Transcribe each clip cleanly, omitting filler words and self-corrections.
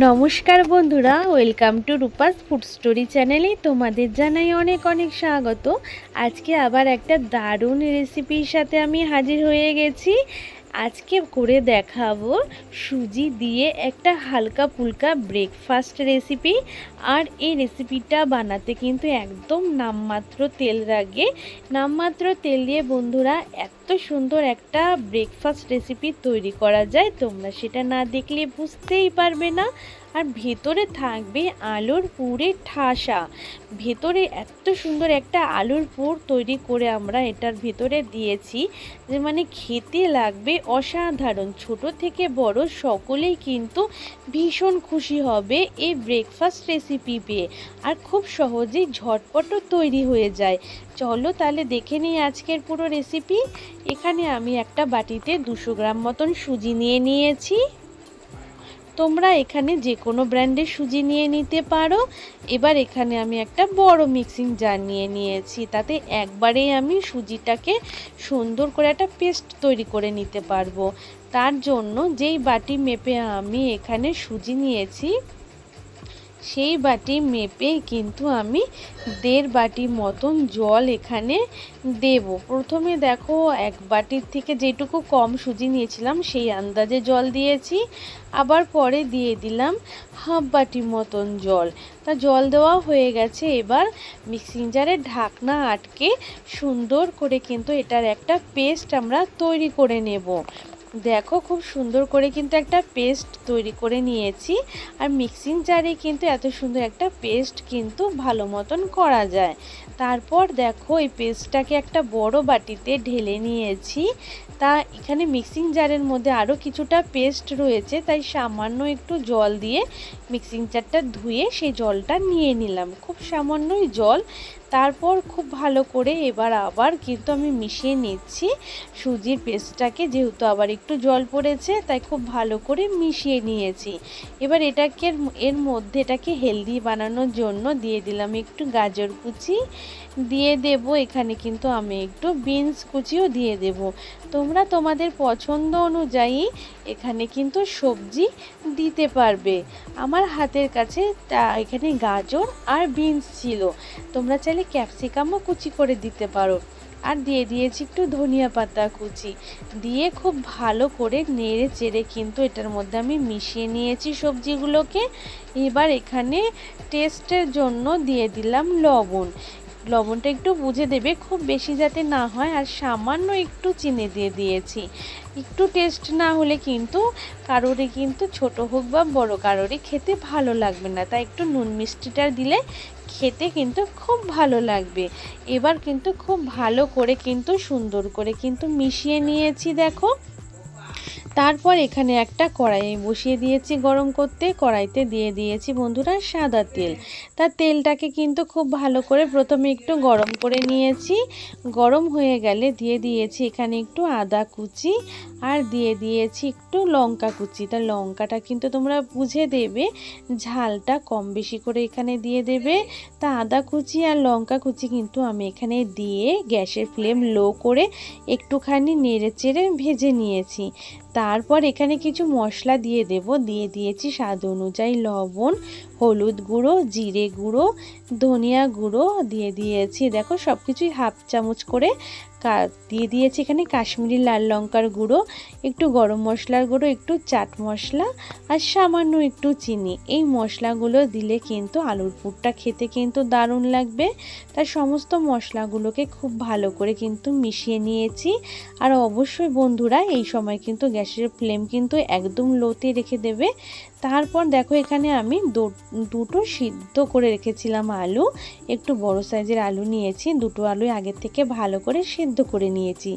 নমস্কার বন্ধুরা, welcome to Rupa's food story চ্যানেলে তোমাদের জানাই অনেক অনেক স্বাগত। আজকে আবার একটা দারুণ রেসিপির সাথে আমি হাজির হয়ে গেছি। আজকে করে দেখাবো সুজি দিয়ে একটা হালকা ফুলকা ব্রেকফাস্ট রেসিপি। আর এই রেসিপিটা বানাতে কিন্তু একদম নামমাত্র তেল লাগে। নামমাত্র তেল দিয়ে বন্ধুরা এত সুন্দর একটা ব্রেকফাস্ট রেসিপি তৈরি করা যায়, তোমরা সেটা না দেখলে বুঝতেই পারবে না। আর ভেতরে থাকবে আলুর পুরে ঠাসা। ভেতরে এত সুন্দর একটা আলুর পুর তৈরি করে আমরা এটার ভেতরে দিয়েছি যে মানে খেতে লাগবে অসাধারণ। ছোট থেকে বড় সকলেই কিন্তু ভীষণ খুশি হবে এই ব্রেকফাস্ট রেসিপি পেয়ে। আর খুব সহজেই ঝটপটও তৈরি হয়ে যায়। চলো তাহলে দেখে নিই আজকের পুরো রেসিপি। এখানে আমি একটা বাটিতে 200 গ্রাম মতন সুজি নিয়ে নিয়েছি। তোমরা এখানে যে কোনো ব্র্যান্ডের সুজি নিয়ে নিতে পারো। এবার এখানে আমি একটা বড় মিক্সিং জার নিয়ে নিয়েছি, তাতে একবারেই আমি সুজিটাকে সুন্দর করে একটা পেস্ট তৈরি করে নিতে পারবো। তার জন্য যেই বাটি মেপে আমি এখানে সুজি নিয়েছি সেই বাটি মেপে কিন্তু আমি 1.5 বাটি মতন জল এখানে দেব। প্রথমে দেখো এক বাটির থেকে যেটুকু কম সুজি নিয়েছিলাম সেই আন্দাজে জল দিয়েছি। আবার পরে দিয়ে দিলাম 1/2 বাটি মতন জল। তা জল দেওয়া হয়ে গেছে। এবার মিক্সিং জারের ঢাকনা আটকে সুন্দর করে কিন্তু এটার একটা পেস্ট আমরা তৈরি করে নেব। দেখো খুব সুন্দর করে কিন্তু একটা পেস্ট তৈরি করে নিয়েছি। আর মিক্সিং জারে কিন্তু এত সুন্দর একটা পেস্ট কিন্তু ভালো মতন করা যায়। তারপর দেখো এই পেস্টটাকে একটা বড় বাটিতে ঢেলে নিয়েছি। তা এখানে মিক্সিং জারের মধ্যে আরও কিছুটা পেস্ট রয়েছে, তাই সামান্য একটু জল দিয়ে মিক্সিং জারটা ধুয়ে সেই জলটা নিয়ে নিলাম, খুব সামান্যই জল। তারপর খুব ভালো করে এবার আবার কিন্তু আমি মিশিয়ে নিচ্ছি সুজির পেস্টটাকে। যেহেতু আবার একটু জল পড়েছে তাই খুব ভালো করে মিশিয়ে নিয়েছি। এবার এর মধ্যে এটাকে হেলদি বানানোর জন্য দিয়ে দিলাম একটু গাজর কুচি, দিয়ে দেব এখানে কিন্তু আমি একটু বিনস কুচিও দিয়ে দেব। তোমরা তোমাদের পছন্দ অনুযায়ী এখানে কিন্তু সবজি দিতে পারবে। আমার হাতের কাছে এখানে গাজর আর বিনস ছিল, তোমরা চাইলে ক্যাপসিকামও কুচি করে দিতে পারো। আর দিয়ে দিয়েছি একটু ধনিয়া পাতা কুচি, দিয়ে খুব ভালো করে নেড়ে চেড়ে কিন্তু এটার মধ্যে আমি মিশিয়ে নিয়েছি সবজিগুলোকে। এবার এখানে টেস্টের জন্য দিয়ে দিলাম লবণ। লবণটা একটু বুঝে দেবে, খুব বেশি যাতে না হয়। আর সামান্য একটু চিনি দিয়ে দিয়েছি। একটু টেস্ট না হলে কিন্তু কারোরই কিন্তু ছোট হোক বা বড় কারোরই খেতে ভালো লাগবে না, তাই একটু নুন মিষ্টিটা দিলে খেতে কিন্তু খুব ভালো লাগবে। এবার কিন্তু খুব ভালো করে কিন্তু সুন্দর করে কিন্তু মিশিয়ে নিয়েছি দেখো। তারপর এখানে একটা কড়াই বসিয়ে দিয়েছি গরম করতে। কড়াইতে দিয়ে দিয়েছি বন্ধুরা সাদা তেল। তার তেলটাকে কিন্তু খুব ভালো করে প্রথমে একটু গরম করে নিয়েছি। গরম হয়ে গেলে দিয়ে দিয়েছি এখানে একটু আদা কুচি, আর দিয়ে দিয়েছি একটু লঙ্কা কুচি। তার লঙ্কাটা কিন্তু তোমরা বুঝে দেবে, ঝালটা কম বেশি করে এখানে দিয়ে দেবে। তা আদা কুচি আর লঙ্কা কুচি কিন্তু আমি এখানে দিয়ে গ্যাসের ফ্লেম লো করে একটুখানি নেড়ে চেড়ে ভেজে নিয়েছি। তারপর এখানে কিছু মশলা দিয়ে দেব। দিয়ে দিয়েছি স্বাদ অনুযায়ী লবণ, হলুদ গুঁড়ো, জিরে গুঁড়ো, ধনিয়া গুঁড়ো দিয়ে দিয়েছি। দেখো সব কিছুই 1/2 চামচ করে দিয়ে দিয়েছি এখানে কাশ্মীরি লাল লঙ্কার গুঁড়ো, একটু গরম মশলার গুঁড়ো, একটু চাট মশলা আর সামান্য একটু চিনি। এই মশলাগুলো দিলে কিন্তু আলুর পুরটা খেতে কিন্তু দারুণ লাগবে। তার সমস্ত মশলাগুলোকে খুব ভালো করে কিন্তু মিশিয়ে নিয়েছি। আর অবশ্যই বন্ধুরা এই সময় কিন্তু গ্যাসের ফ্লেম কিন্তু একদম লোতে রেখে দেবে। তারপর দেখো এখানে আমি দুটো সিদ্ধ করে রেখেছিলাম আলু, একটু বড় সাইজের আলু নিয়েছি। দুটো আলু আগের থেকে ভালো করে সেদ্ধ করে নিয়েছি।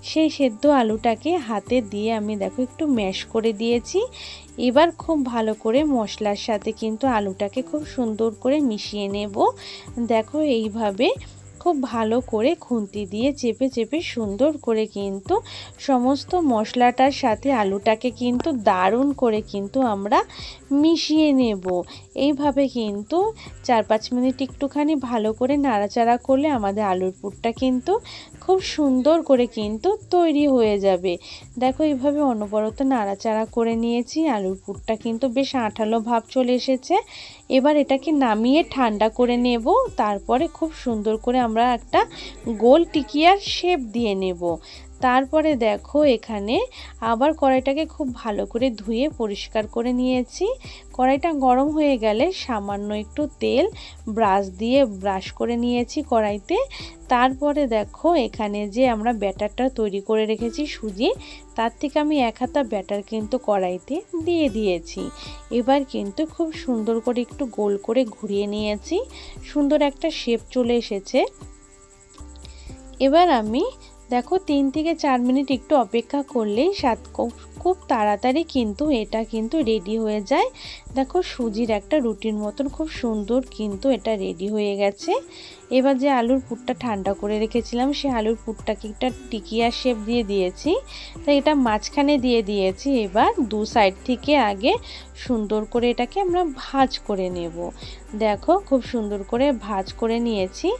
সেই সেদ্ধ আলুটাকে হাতে দিয়ে আমি দেখো একটু ম্যাশ করে দিয়েছি। এবার খুব ভালো করে মশলার সাথে কিন্তু আলুটাকে খুব সুন্দর করে মিশিয়ে নেব। দেখো এইভাবে খুব ভালো করে খুন্তি দিয়ে চেপে চেপে সুন্দর করে কিন্তু সমস্ত মশলাটার সাথে আলুটাকে কিন্তু দারুণ করে কিন্তু আমরা মিশিয়ে নেব। এইভাবে কিন্তু 4-5 মিনিট একটুখানি ভালো করে নাড়াচাড়া করলে আমাদের আলুর পুরটা কিন্তু খুব সুন্দর করে কিন্তু তৈরি হয়ে যাবে। দেখো এইভাবে অনবরত নাড়াচাড়া করে নিয়েছি, আলুর পুরটা কিন্তু বেশ আঠালো ভাব চলে এসেছে। এবার এটাকে নামিয়ে ঠান্ডা করে নেব, তারপরে খুব সুন্দর করে আমরা একটা গোল টিকিয়ার শেপ দিয়ে নেব। তারপরে দেখো এখানে আবার কড়াইটাকে খুব ভালো করে ধুয়ে পরিষ্কার করে নিয়েছি। কড়াইটা গরম হয়ে গেলে সামান্য একটু তেল ব্রাশ দিয়ে ব্রাশ করে নিয়েছি কড়াইতে। তারপরে দেখো এখানে যে আমরা ব্যাটারটা তৈরি করে রেখেছি সুজি, তার থেকে আমি 1 হাতা ব্যাটার কিন্তু কড়াইতে দিয়ে দিয়েছি। এবার কিন্তু খুব সুন্দর করে একটু গোল করে ঘুরিয়ে নিয়েছি, সুন্দর একটা শেপ চলে এসেছে। এবার আমি দেখো 3 থেকে 4 মিনিট একটু অপেক্ষা করলেই খুব তাড়াতাড়ি কিন্তু এটা কিন্তু রেডি হয়ে যায়। দেখো সুজির একটা রুটির মতন খুব সুন্দর কিন্তু এটা রেডি হয়ে গেছে। এবার যে আলুর পুরটা ঠান্ডা করে রেখেছিলাম সেই আলুর পুরটাকে একটা টিকিয়া শেপ দিয়ে দিয়েছি, তাই এটা মাঝখানে দিয়ে দিয়েছি। এবার দু সাইড থেকে আগে সুন্দর করে এটাকে আমরা ভাঁজ করে নেব। দেখো খুব সুন্দর করে ভাঁজ করে নিয়েছি।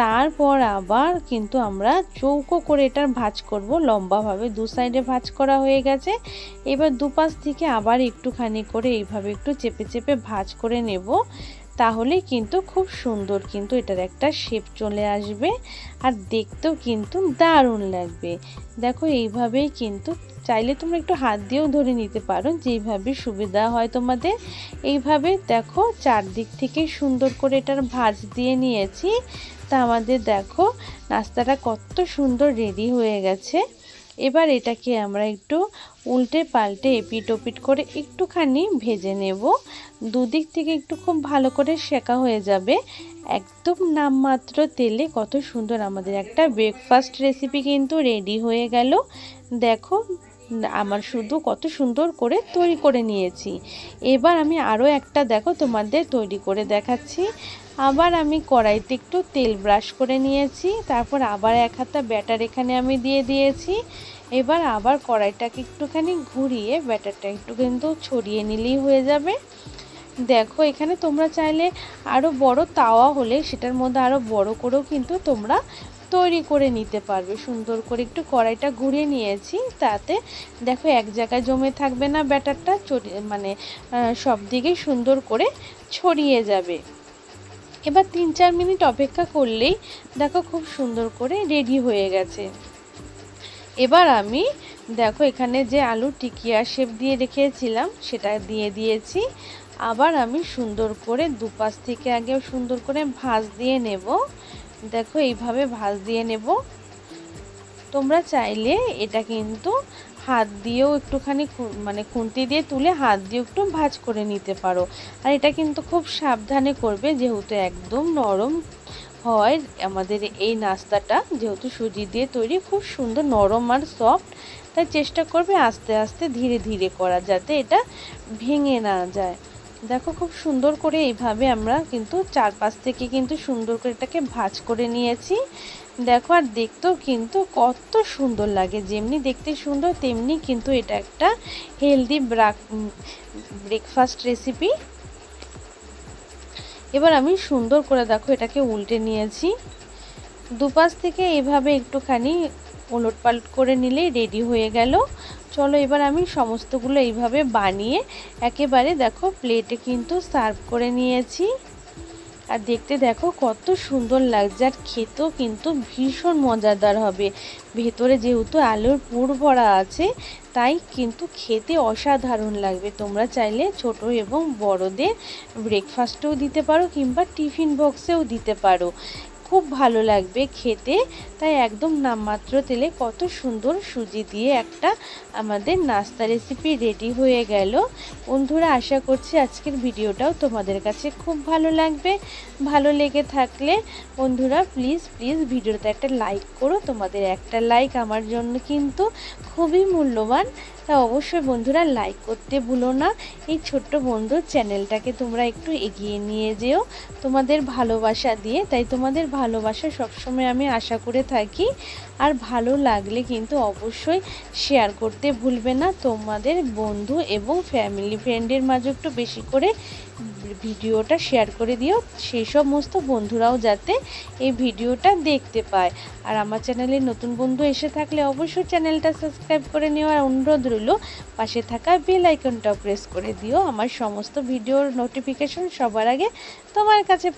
তারপর আবার কিন্তু আমরা চৌকো করে এটার ভাঁজ করব, লম্বাভাবে দু সাইডে ভাঁজ করা হয়ে গেছে। এবার দুপাশ থেকে আবার একটুখানি করে এইভাবে একটু চেপে চেপে ভাঁজ করে নেব, তাহলে কিন্তু খুব সুন্দর কিন্তু এটার একটা শেপ চলে আসবে আর দেখতেও কিন্তু দারুণ লাগবে। দেখো এইভাবেই কিন্তু চাইলে তোমরা একটু হাত দিয়েও ধরে নিতে পারো, যেইভাবে সুবিধা হয় তোমাদের। এইভাবে দেখো চারদিক থেকে সুন্দর করে এটার ভাঁজ দিয়ে নিয়েছি। তা আমাদের দেখো নাস্তাটা কত সুন্দর রেডি হয়ে গেছে। এবার এটাকে আমরা একটু উল্টে পাল্টে এপিট ওপিট করে একটুখানি ভেজে নেব। দুদিক থেকে একটু খুব ভালো করে সেঁকা হয়ে যাবে, একদম নামমাত্র তেলে কত সুন্দর আমাদের একটা ব্রেকফাস্ট রেসিপি কিন্তু রেডি হয়ে গেল। দেখো আমার শুধু কত সুন্দর করে তৈরি করে নিয়েছি। এবার আমি আরও একটা দেখো তোমাদের তৈরি করে দেখাচ্ছি। আবার আমি কড়াইতে একটু তেল ব্রাশ করে নিয়েছি, তারপর আবার 1 হাতা ব্যাটার এখানে আমি দিয়ে দিয়েছি। এবার আবার কড়াইটাকে একটুখানি ঘুরিয়ে ব্যাটারটা একটু কিন্তু ছড়িয়ে নিলেই হয়ে যাবে। দেখো এখানে তোমরা চাইলে আরও বড় তাওয়া হলে সেটার মধ্যে আরও বড় করেও কিন্তু তোমরা তৈরি করে নিতে পারবে। সুন্দর করে একটু কড়াইটা ঘুরিয়ে নিয়েছি, তাতে দেখো এক জায়গায় জমে থাকবে না, ব্যাটারটা মানে সব দিকে সুন্দর করে ছড়িয়ে যাবে। এবার 3-4 মিনিট অপেক্ষা করলেই দেখো খুব সুন্দর করে রেডি হয়ে গেছে। এবার আমি দেখো এখানে যে আলু টিকিয়া শেপ দিয়ে রেখেছিলাম সেটা দিয়ে দিয়েছি। আবার আমি সুন্দর করে দুপাশ থেকে আগে সুন্দর করে ভাঁজ দিয়ে নেব। দেখো এইভাবে ভাঁজ দিয়ে নেব। তোমরা চাইলে এটা কিন্তু হাত দিয়েও একটুখানি মানে খুন্তি দিয়ে তুলে হাত দিয়ে একটু ভাঁজ করে নিতে পারো। আর এটা কিন্তু খুব সাবধানে করবে, যেহেতু একদম নরম হয় আমাদের এই নাস্তাটা, যেহেতু সুজি দিয়ে তৈরি, খুব সুন্দর নরম আর সফট, তাই চেষ্টা করবে আস্তে আস্তে ধীরে ধীরে করা, যাতে এটা ভেঙে না যায়। দেখো খুব সুন্দর করে এইভাবে আমরা কিন্তু চারপাশ থেকে কিন্তু সুন্দর করে এটাকে ভাঁজ করে নিয়েছি। দেখো আর দেখতেও কিন্তু কত সুন্দর লাগে, যেমনি দেখতে সুন্দর তেমনি কিন্তু এটা একটা হেলদি ব্রেকফাস্ট রেসিপি। এবার আমি সুন্দর করে দেখো এটাকে উল্টে নিয়েছি, দুপাশ থেকে এইভাবে একটুখানি ওলটপালট করে নিলেই রেডি হয়ে গেল। চলো এবার আমি সমস্তগুলো এইভাবে বানিয়ে একেবারে দেখো প্লেটে কিন্তু সার্ভ করে নিয়েছি। আর দেখতে দেখো কত সুন্দর লাগছে, আর খেতেও কিন্তু ভীষণ মজাদার হবে। ভেতরে যেহেতু আলুর পুর ভরা আছে তাই কিন্তু খেতে অসাধারণ লাগবে। তোমরা চাইলে ছোট এবং বড়দের ব্রেকফাস্টেও দিতে পারো কিংবা টিফিন বক্সেও দিতে পারো, খুব ভালো লাগবে খেতে। তাই একদম নামমাত্র তেলে কত সুন্দর সুজি দিয়ে একটা আমাদের নাস্তা রেসিপি রেডি হয়ে গেল। বন্ধুরা আশা করছি আজকের ভিডিওটাও তোমাদের কাছে খুব ভালো লাগবে। ভালো লেগে থাকলে বন্ধুরা প্লিজ ভিডিওতে একটা লাইক করো, তোমাদের একটা লাইক আমার জন্য কিন্তু খুবই মূল্যবান। তা অবশ্যই বন্ধুরা লাইক করতে ভুলো না। এই ছোট্ট বন্ধুর চ্যানেলটাকে তোমরা একটু এগিয়ে নিয়ে যেও তোমাদের ভালোবাসা দিয়ে। তাই তোমাদের ভালোবাসা সবসময় আমি আশা করে থাকি। আর ভালো লাগলে কিন্তু অবশ্যই শেয়ার করতে ভুলবে না। তোমাদের বন্ধু এবং ফ্যামিলি ফ্রেন্ডের মাঝে একটু বেশি করে ভিডিওটা শেয়ার করে দিও, সেই সমস্ত বন্ধুরাও যাতে এই ভিডিওটা দেখতে পায়। আর আমার চ্যানেলে নতুন বন্ধু এসে থাকলে অবশ্যই চ্যানেলটা সাবস্ক্রাইব করে নেওয়ার অনুরোধ রইল। পাশে থাকা বেল আইকনটাও প্রেস করে দিও, আমার সমস্ত ভিডিওর নোটিফিকেশন সবার আগে তোমার কাছে